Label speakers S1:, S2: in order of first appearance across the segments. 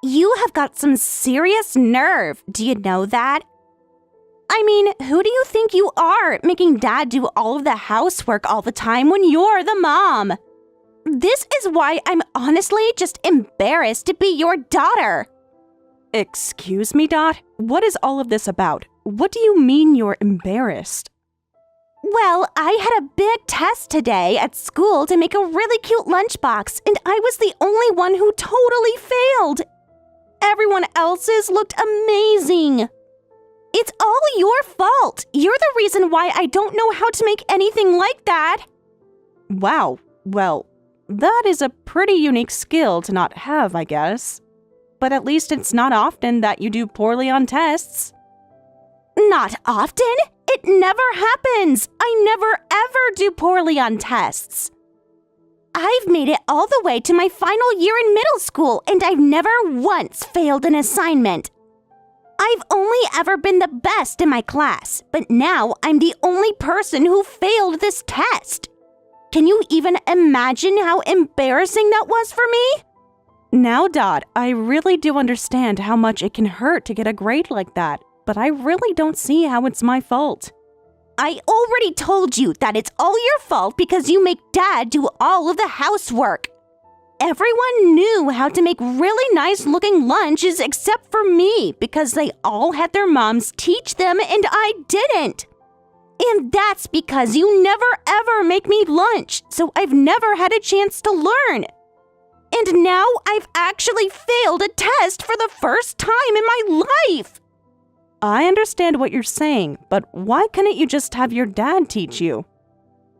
S1: You have got some serious nerve. Do you know that? I mean, who do you think you are, making Dad do all of the housework all the time when you're the mom? This is why I'm honestly just embarrassed to be your daughter.
S2: Excuse me, Dot? What is all of this about? What do you mean you're embarrassed?
S1: Well, I had a big test today at school to make a really cute lunchbox, and I was the only one who totally failed. Everyone else's looked amazing. It's all your fault. You're the reason why I don't know how to make anything like that.
S2: Wow, well, that is a pretty unique skill to not have, I guess. But at least it's not often that you do poorly on tests.
S1: Not often? It never happens. I never ever do poorly on tests. I've made it all the way to my final year in middle school, and I've never once failed an assignment. I've only ever been the best in my class, but now I'm the only person who failed this test. Can you even imagine how embarrassing that was for me?
S2: Now, Dot, I really do understand how much it can hurt to get a grade like that, but I really don't see how it's my fault.
S1: I already told you that it's all your fault because you make Dad do all of the housework. Everyone knew how to make really nice-looking lunches except for me because they all had their moms teach them and I didn't. And that's because you never ever make me lunch, so I've never had a chance to learn. And now I've actually failed a test for the first time in my life.
S2: I understand what you're saying, but why couldn't you just have your dad teach you?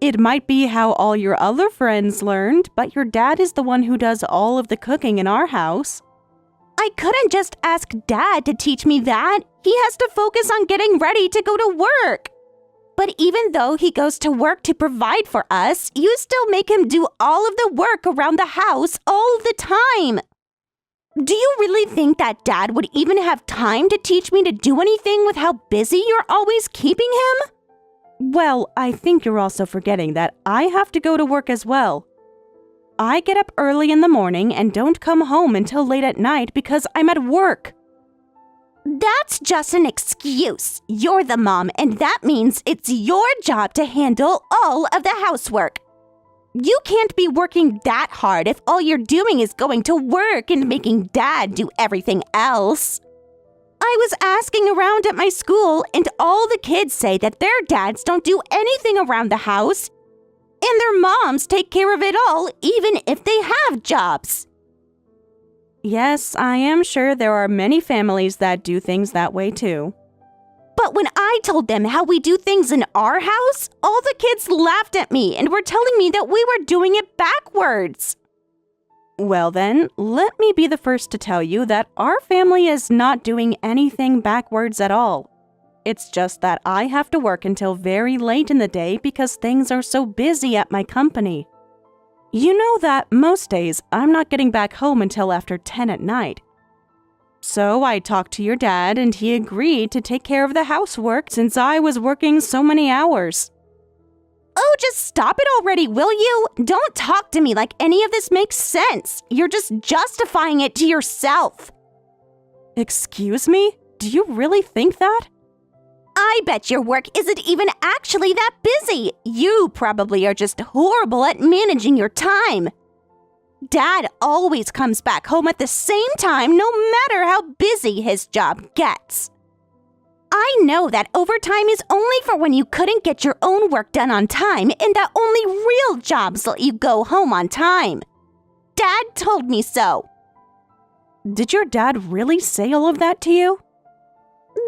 S2: It might be how all your other friends learned, but your dad is the one who does all of the cooking in our house.
S1: I couldn't just ask Dad to teach me that. He has to focus on getting ready to go to work. But even though he goes to work to provide for us, you still make him do all of the work around the house all the time. Do you really think that Dad would even have time to teach me to do anything with how busy you're always keeping him?
S2: Well, I think you're also forgetting that I have to go to work as well. I get up early in the morning and don't come home until late at night because I'm at work.
S1: That's just an excuse. You're the mom, and that means it's your job to handle all of the housework. You can't be working that hard if all you're doing is going to work and making Dad do everything else. I was asking around at my school, and all the kids say that their dads don't do anything around the house, and their moms take care of it all, even if they have jobs.
S2: Yes, I am sure there are many families that do things that way too.
S1: But when I told them how we do things in our house, all the kids laughed at me and were telling me that we were doing it backwards.
S2: Well then, let me be the first to tell you that our family is not doing anything backwards at all. It's just that I have to work until very late in the day because things are so busy at my company. You know that most days I'm not getting back home until after 10 at night. So I talked to your dad and he agreed to take care of the housework since I was working so many hours.
S1: Oh, just stop it already, will you? Don't talk to me like any of this makes sense. You're just justifying it to yourself.
S2: Excuse me? Do you really think that?
S1: I bet your work isn't even actually that busy. You probably are just horrible at managing your time. Dad always comes back home at the same time no matter how busy his job gets. I know that overtime is only for when you couldn't get your own work done on time and that only real jobs let you go home on time. Dad told me so.
S2: Did your dad really say all of that to you?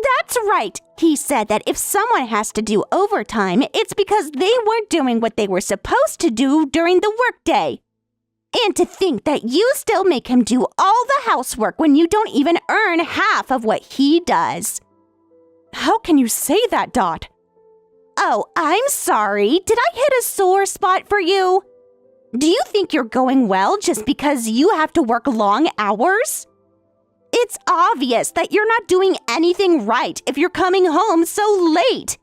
S1: That's right. He said that if someone has to do overtime, it's because they weren't doing what they were supposed to do during the workday. And to think that you still make him do all the housework when you don't even earn half of what he does.
S2: How can you say that, Dot?
S1: Oh, I'm sorry. Did I hit a sore spot for you? Do you think you're going well just because you have to work long hours? It's obvious that you're not doing anything right if you're coming home so late.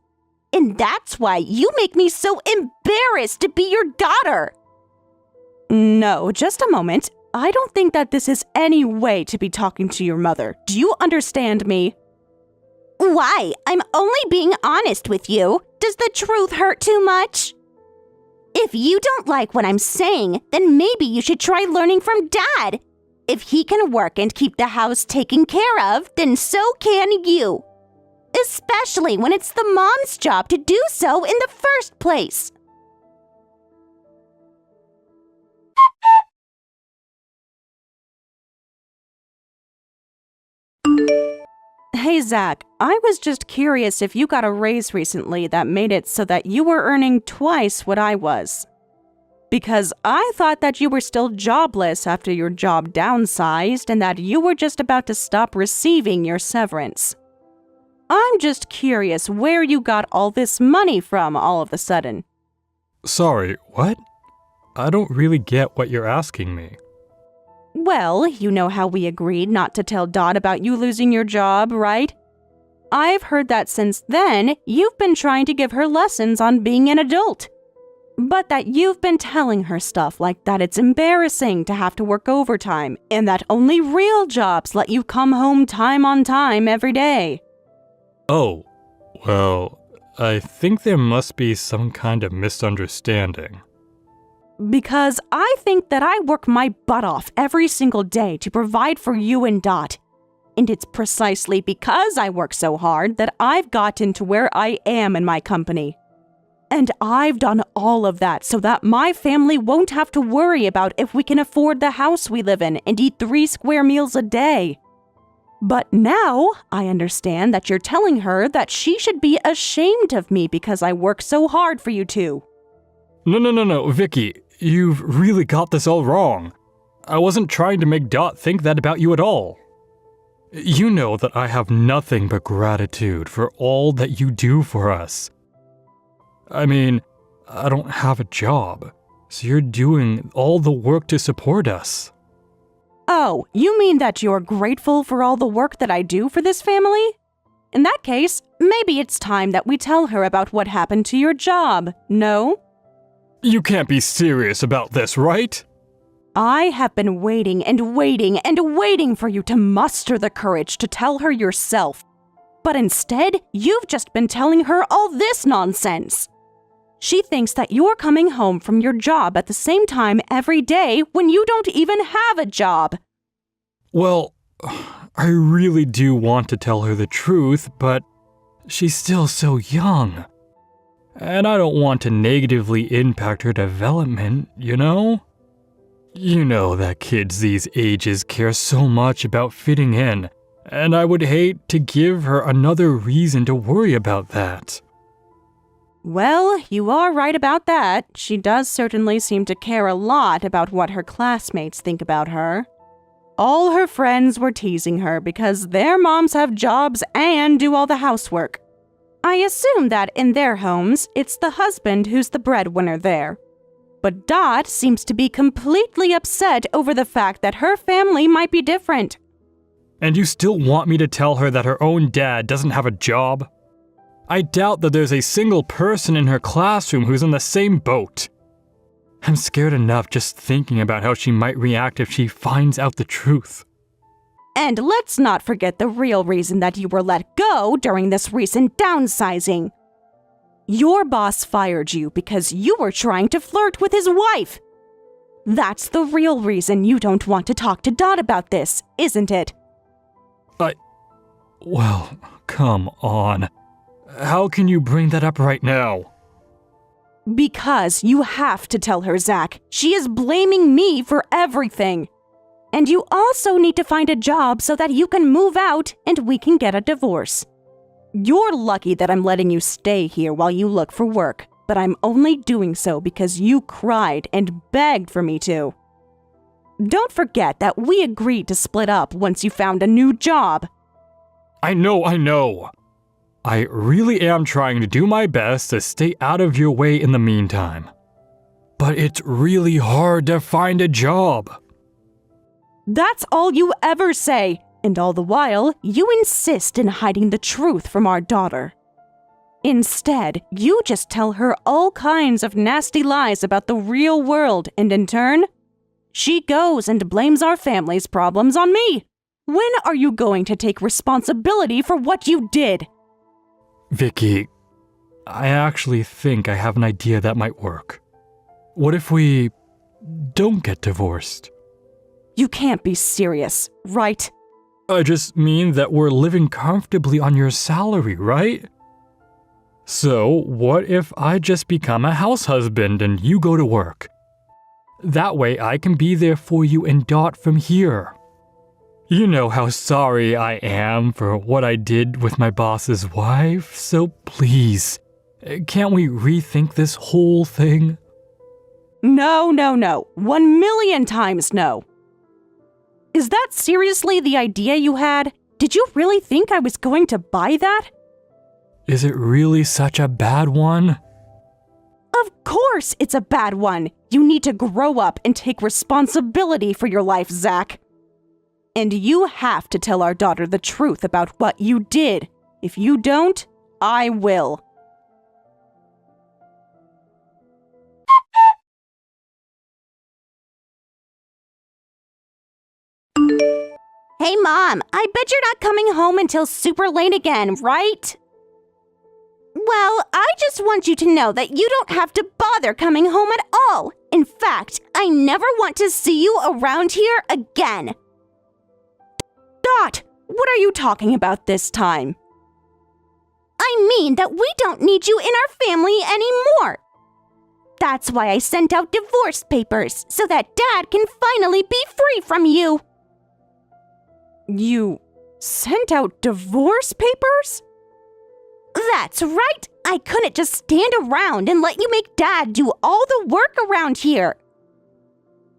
S1: And that's why you make me so embarrassed to be your daughter.
S2: No, just a moment. I don't think that this is any way to be talking to your mother. Do you understand me?
S1: Why? I'm only being honest with you. Does the truth hurt too much? If you don't like what I'm saying, then maybe you should try learning from Dad. If he can work and keep the house taken care of, then so can you. Especially when it's the mom's job to do so in the first place.
S2: Hey, Zach, I was just curious if you got a raise recently that made it so that you were earning twice what I was. Because I thought that you were still jobless after your job downsized and that you were just about to stop receiving your severance. I'm just curious where you got all this money from all of a sudden.
S3: Sorry, what? I don't really get what you're asking me.
S2: Well, you know how we agreed not to tell Dot about you losing your job, right? I've heard that since then, you've been trying to give her lessons on being an adult. But that you've been telling her stuff like that it's embarrassing to have to work overtime and that only real jobs let you come home time on time every day.
S3: Oh, well, I think there must be some kind of misunderstanding.
S2: Because I think that I work my butt off every single day to provide for you and Dot. And it's precisely because I work so hard that I've gotten to where I am in my company. And I've done all of that so that my family won't have to worry about if we can afford the house we live in and eat 3 square meals a day. But now I understand that you're telling her that she should be ashamed of me because I work so hard for you two.
S3: No, Vicky, you've really got this all wrong. I wasn't trying to make Dot think that about you at all. You know that I have nothing but gratitude for all that you do for us. I mean, I don't have a job, so you're doing all the work to support us.
S2: Oh, you mean that you're grateful for all the work that I do for this family? In that case, maybe it's time that we tell her about what happened to your job, no?
S3: You can't be serious about this, right?
S2: I have been waiting and waiting and waiting for you to muster the courage to tell her yourself. But instead, you've just been telling her all this nonsense. She thinks that you're coming home from your job at the same time every day when you don't even have a job.
S3: Well, I really do want to tell her the truth, but she's still so young. And I don't want to negatively impact her development, you know? You know that kids these ages care so much about fitting in, and I would hate to give her another reason to worry about that.
S2: Well, you are right about that. She does certainly seem to care a lot about what her classmates think about her. All her friends were teasing her because their moms have jobs and do all the housework. I assume that in their homes, it's the husband who's the breadwinner there. But Dot seems to be completely upset over the fact that her family might be different.
S3: And you still want me to tell her that her own dad doesn't have a job? I doubt that there's a single person in her classroom who's in the same boat. I'm scared enough just thinking about how she might react if she finds out the truth.
S2: And let's not forget the real reason that you were let go during this recent downsizing. Your boss fired you because you were trying to flirt with his wife. That's the real reason you don't want to talk to Dot about this, isn't it?
S3: Well, come on. How can you bring that up right now?
S2: Because you have to tell her, Zach. She is blaming me for everything. And you also need to find a job so that you can move out and we can get a divorce. You're lucky that I'm letting you stay here while you look for work, but I'm only doing so because you cried and begged for me to. Don't forget that we agreed to split up once you found a new job.
S3: I know. I really am trying to do my best to stay out of your way in the meantime. But it's really hard to find a job.
S2: That's all you ever say, and all the while, you insist in hiding the truth from our daughter. Instead, you just tell her all kinds of nasty lies about the real world, and in turn, She goes and blames our family's problems on me. When are you going to take responsibility for what you did?
S3: Vicky, I actually think I have an idea that might work. What if we don't get divorced?
S2: You can't be serious, right?
S3: I just mean that we're living comfortably on your salary, right? So, what if I just become a house husband and you go to work? That way I can be there for you and Dot from here. You know how sorry I am for what I did with my boss's wife, so please, can't we rethink this whole thing?
S2: No. 1,000,000 times no. Is that seriously the idea you had? Did you really think I was going to buy that?
S3: Is it really such a bad one?
S2: Of course it's a bad one. You need to grow up and take responsibility for your life, Zach. And you have to tell our daughter the truth about what you did. If you don't, I will.
S1: Hey, Mom, I bet you're not coming home until super late again, right? Well, I just want you to know that you don't have to bother coming home at all. In fact, I never want to see you around here again.
S2: Dot, what are you talking about this time?
S1: I mean that we don't need you in our family anymore. That's why I sent out divorce papers, so that Dad can finally be free from you.
S2: You sent out divorce papers?
S1: That's right. I couldn't just stand around and let you make Dad do all the work around here.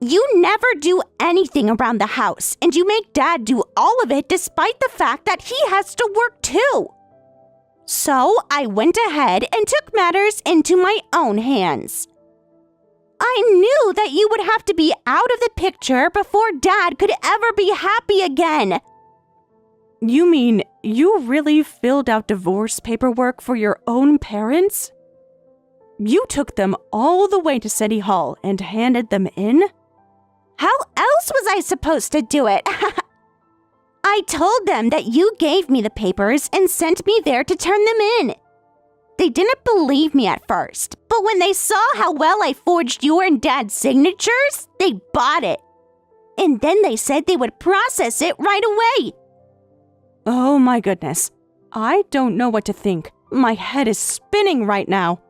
S1: You never do anything around the house, and you make Dad do all of it despite the fact that he has to work too. So I went ahead and took matters into my own hands. I knew that you would have to be out of the picture before Dad could ever be happy again.
S2: You mean you really filled out divorce paperwork for your own parents? You took them all the way to City Hall and handed them in?
S1: How else was I supposed to do it? I told them that you gave me the papers and sent me there to turn them in. They didn't believe me at first, but when they saw how well I forged your and Dad's signatures, they bought it. And then they said they would process it right away.
S2: Oh my goodness. I don't know what to think. My head is spinning right now.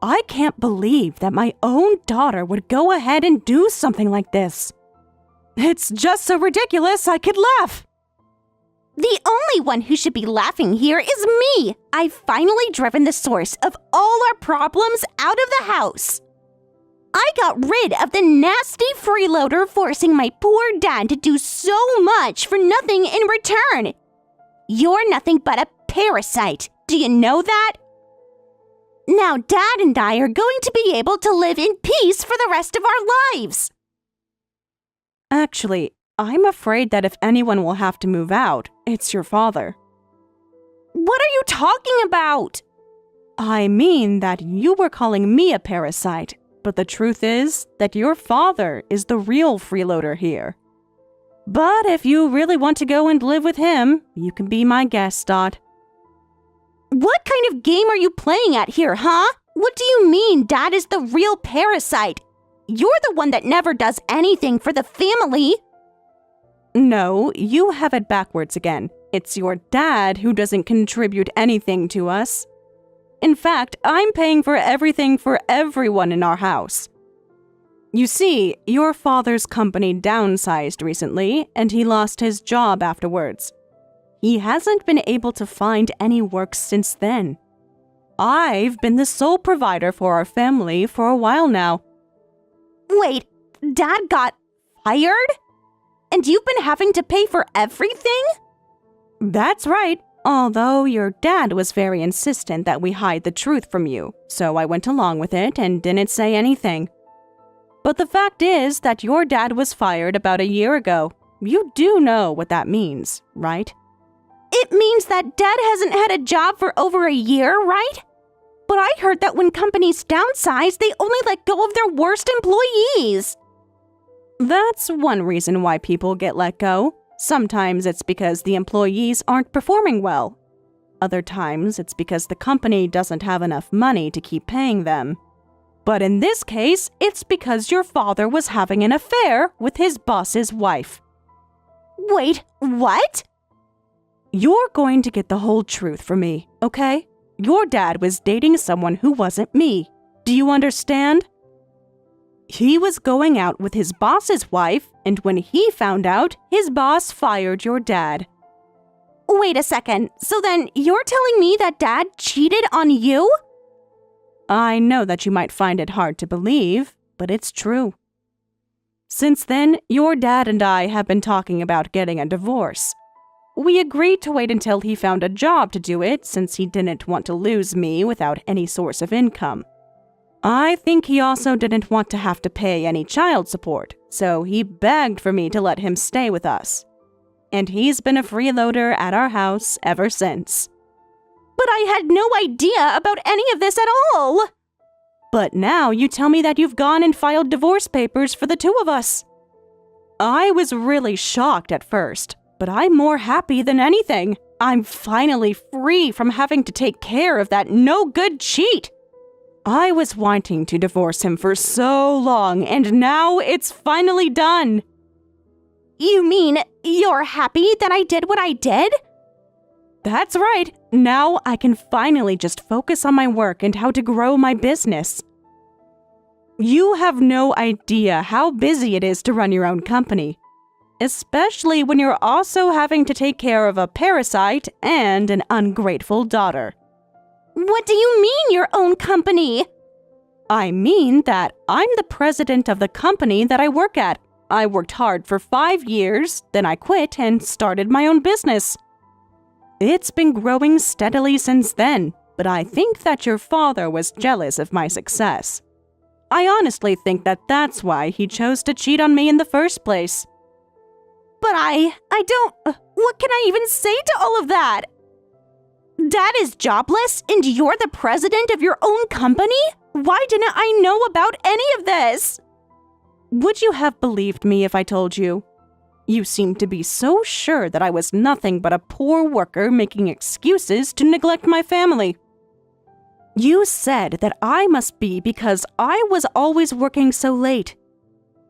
S2: I can't believe that my own daughter would go ahead and do something like this. It's just so ridiculous I could laugh.
S1: The only one who should be laughing here is me. I've finally driven the source of all our problems out of the house. I got rid of the nasty freeloader forcing my poor dad to do so much for nothing in return. You're nothing but a parasite. Do you know that? Now Dad and I are going to be able to live in peace for the rest of our lives.
S2: Actually, I'm afraid that if anyone will have to move out, it's your father.
S1: What are you talking about?
S2: I mean that you were calling me a parasite, but the truth is that your father is the real freeloader here. But if you really want to go and live with him, you can be my guest, Dot.
S1: What kind of game are you playing at here, huh? What do you mean Dad is the real parasite? You're the one that never does anything for the family.
S2: No, you have it backwards again. It's your dad who doesn't contribute anything to us. In fact, I'm paying for everything for everyone in our house. You see, your father's company downsized recently, and he lost his job afterwards. He hasn't been able to find any work since then. I've been the sole provider for our family for a while now.
S1: Wait, Dad got fired? And you've been having to pay for everything?
S2: That's right, although your dad was very insistent that we hide the truth from you, so I went along with it and didn't say anything. But the fact is that your dad was fired about a year ago. You do know what that means, right?
S1: It means that Dad hasn't had a job for over a year, right? But I heard that when companies downsize, they only let go of their worst employees.
S2: That's one reason why people get let go. Sometimes it's because the employees aren't performing well. Other times it's because the company doesn't have enough money to keep paying them. But in this case, it's because your father was having an affair with his boss's wife.
S1: Wait, what?
S2: You're going to get the whole truth from me, okay? Your dad was dating someone who wasn't me. Do you understand? He was going out with his boss's wife, and when he found out, his boss fired your dad.
S1: Wait a second, so then you're telling me that Dad cheated on you?
S2: I know that you might find it hard to believe, but it's true. Since then, your dad and I have been talking about getting a divorce. We agreed to wait until he found a job to do it since he didn't want to lose me without any source of income. I think he also didn't want to have to pay any child support, so he begged for me to let him stay with us. And he's been a freeloader at our house ever since.
S1: But I had no idea about any of this at all.
S2: But now you tell me that you've gone and filed divorce papers for the two of us. I was really shocked at first, but I'm more happy than anything. I'm finally free from having to take care of that no-good cheat. I was wanting to divorce him for so long, and now it's finally done.
S1: You mean you're happy that I did what I did?
S2: That's right. Now I can finally just focus on my work and how to grow my business. You have no idea how busy it is to run your own company, especially when you're also having to take care of a parasite and an ungrateful daughter.
S1: What do you mean, your own company?
S2: I mean that I'm the president of the company that I work at. I worked hard for 5 years, then I quit and started my own business. It's been growing steadily since then, but I think that your father was jealous of my success. I honestly think that that's why he chose to cheat on me in the first place.
S1: But I don't... What can I even say to all of that? Dad is jobless and you're the president of your own company? Why didn't I know about any of this?
S2: Would you have believed me if I told you? You seem to be so sure that I was nothing but a poor worker making excuses to neglect my family. You said that I must be because I was always working so late.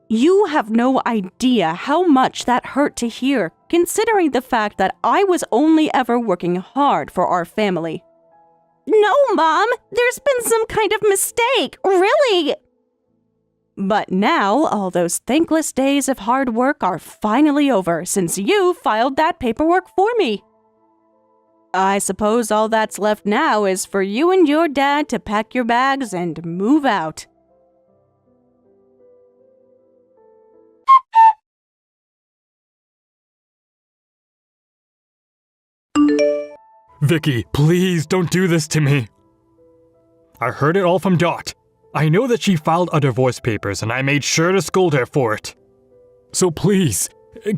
S2: You have no idea how much that hurt to hear, considering the fact that I was only ever working hard for our family.
S1: No, Mom, there's been some kind of mistake, really.
S2: But now, all those thankless days of hard work are finally over since you filed that paperwork for me. I suppose all that's left now is for you and your dad to pack your bags and move out.
S3: Vicky, please don't do this to me. I heard it all from Dot. I know that she filed a divorce papers and I made sure to scold her for it. So please,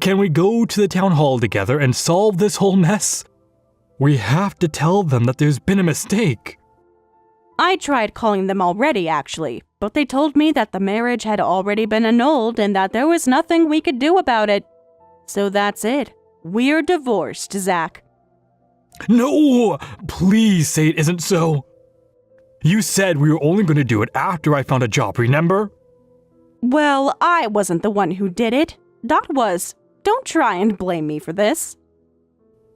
S3: can we go to the town hall together and solve this whole mess? We have to tell them that there's been a mistake.
S2: I tried calling them already, actually, but they told me that the marriage had already been annulled and that there was nothing we could do about it. So that's it. We're divorced, Zach.
S3: No! Please say it isn't so. You said we were only going to do it after I found a job, remember?
S2: Well, I wasn't the one who did it. Dot was. Don't try and blame me for this.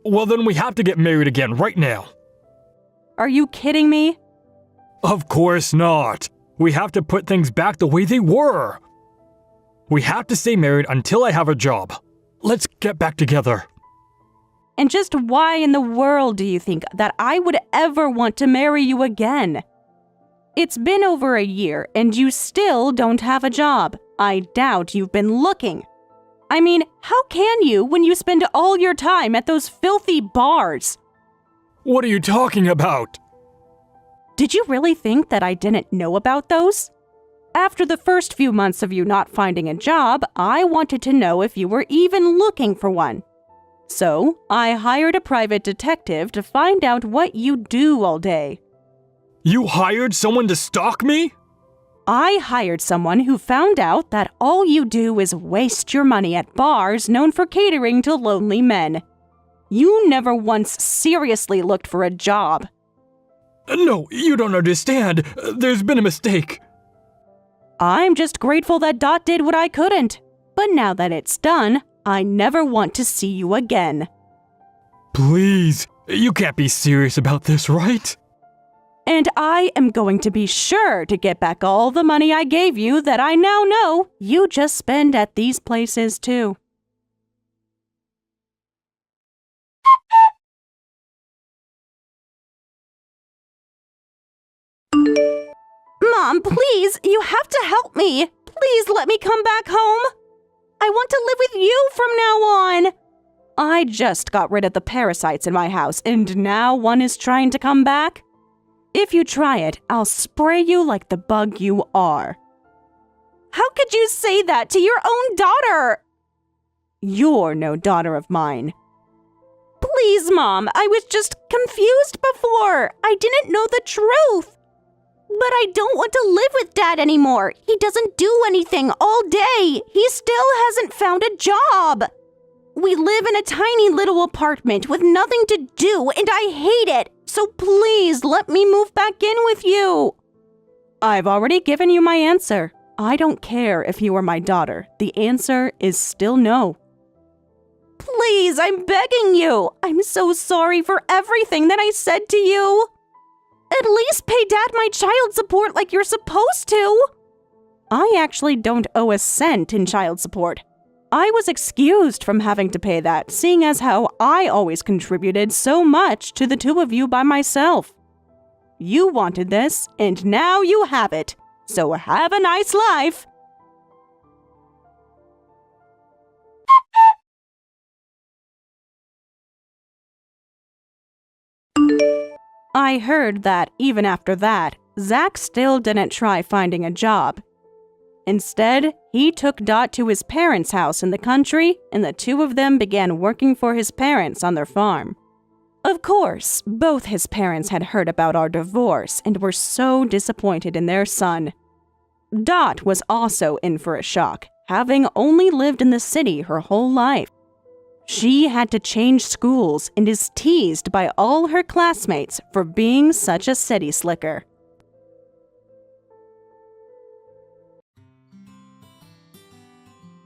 S3: Well, then we have to get married again right now.
S2: Are you kidding me?
S3: Of course not. We have to put things back the way they were. We have to stay married until I have a job. Let's get back together.
S2: And just why in the world do you think that I would ever want to marry you again? It's been over a year and you still don't have a job. I doubt you've been looking. I mean, how can you when you spend all your time at those filthy bars?
S3: What are you talking about?
S2: Did you really think that I didn't know about those? After the first few months of you not finding a job, I wanted to know if you were even looking for one. So, I hired a private detective to find out what you do all day.
S3: You hired someone to stalk me?
S2: I hired someone who found out that all you do is waste your money at bars known for catering to lonely men. You never once seriously looked for a job.
S3: No, you don't understand. There's been a mistake.
S2: I'm just grateful that Dot did what I couldn't. But now that it's done, I never want to see you again.
S3: Please, you can't be serious about this, right?
S2: And I am going to be sure to get back all the money I gave you that I now know you just spend at these places too.
S1: Mom, please, you have to help me. Please let me come back home. I want to live with you from now on.
S2: I just got rid of the parasites in my house, and now one is trying to come back? If you try it, I'll spray you like the bug you are.
S1: How could you say that to your own daughter?
S2: You're no daughter of mine.
S1: Please, Mom, I was just confused before. I didn't know the truth. But I don't want to live with Dad anymore. He doesn't do anything all day. He still hasn't found a job. We live in a tiny little apartment with nothing to do, and I hate it. So please let me move back in with you.
S2: I've already given you my answer. I don't care if you are my daughter. The answer is still no.
S1: Please, I'm begging you. I'm so sorry for everything that I said to you. At least pay Dad my child support like you're supposed to.
S2: I actually don't owe a cent in child support. I was excused from having to pay that, seeing as how I always contributed so much to the two of you by myself. You wanted this, and now you have it. So have a nice life. I heard that even after that, Zach still didn't try finding a job. Instead, he took Dot to his parents' house in the country, and the two of them began working for his parents on their farm. Of course, both his parents had heard about our divorce and were so disappointed in their son. Dot was also in for a shock, having only lived in the city her whole life. She had to change schools and is teased by all her classmates for being such a city slicker.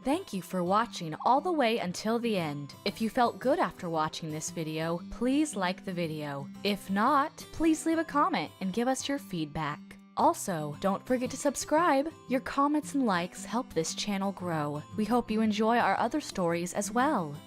S4: Thank you for watching all the way until the end. If you felt good after watching this video, please like the video. If not, please leave a comment and give us your feedback. Also, don't forget to subscribe. Your comments and likes help this channel grow. We hope you enjoy our other stories as well.